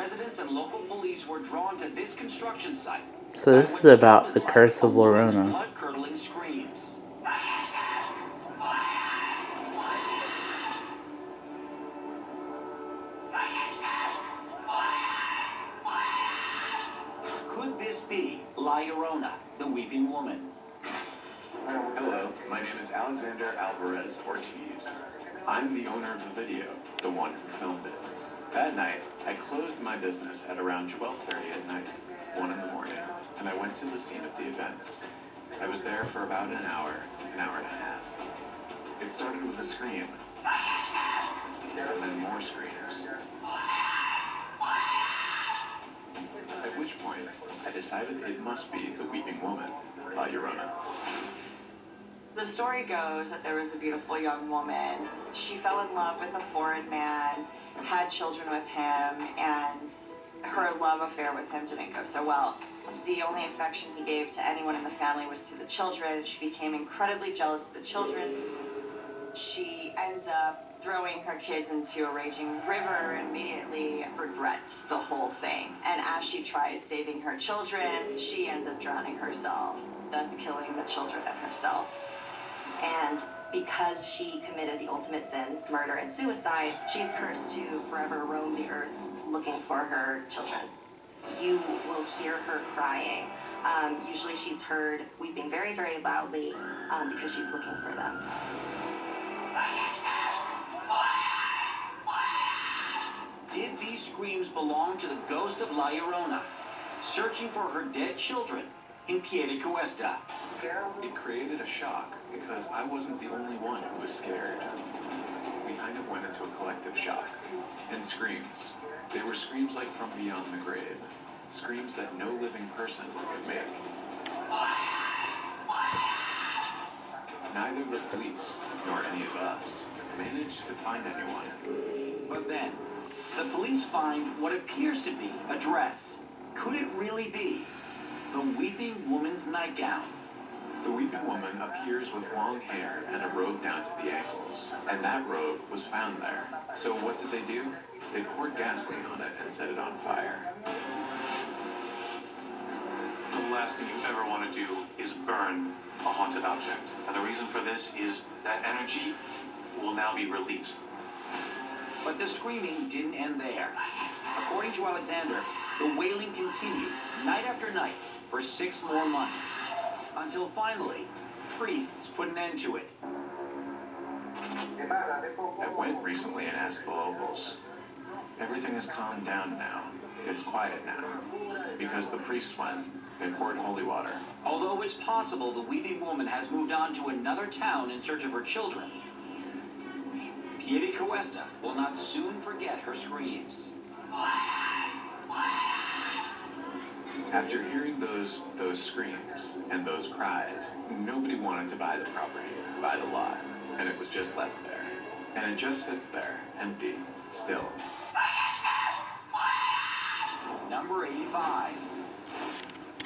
residents and local police were drawn to this construction site. So this is about the curse of Lorona. Blood-curdling screams. Could this be Lorona, the weeping woman? Hello, my name is Alexander Alvarez Ortiz. I'm the owner of the video, the one who filmed it. That night, I closed my business at around 12:30 at night, 1 in the morning, and I went to the scene of the events. I was there for about an hour and a half. It started with a scream, and then more screams. At which point, I decided it must be the weeping woman, Lorona. The story goes that there was a beautiful young woman. She fell in love with a foreign man, had children with him, and her love affair with him didn't go so well. The only affection he gave to anyone in the family was to the children. She became incredibly jealous of the children. She ends up throwing her kids into a raging river and immediately regrets the whole thing. And as she tries saving her children, she ends up drowning herself, thus killing the children and herself. And because she committed the ultimate sins, murder and suicide, she's cursed to forever roam the earth looking for her children. You will hear her crying. Usually she's heard weeping very, very loudly because she's looking for them. Did these screams belong to the ghost of Lorona, searching for her dead children in Piedecuesta? It created a shock because I wasn't the only one who was scared. We kind of went into a collective shock. And screams. They were screams like from beyond the grave. Screams that no living person could make. Neither the police nor any of us managed to find anyone. But then, the police find what appears to be a dress. Could it really be the weeping woman's nightgown? The weeping woman appears with long hair and a robe down to the ankles, and that robe was found there. So what did they do? They poured gasoline on it and set it on fire. The last thing you ever want to do is burn a haunted object. And the reason for this is that energy will now be released. But the screaming didn't end there. According to Alexander, the wailing continued night after night for 6 more months. Until finally, priests put an end to it. I went recently and asked the locals. Everything has calmed down now. It's quiet now. Because the priests went, they poured holy water. Although it's possible the weeping woman has moved on to another town in search of her children, Piedecuesta will not soon forget her screams. After hearing those screams and those cries, nobody wanted to buy the property, buy the lot, and it was just left there. And it just sits there, empty, still. Number 85.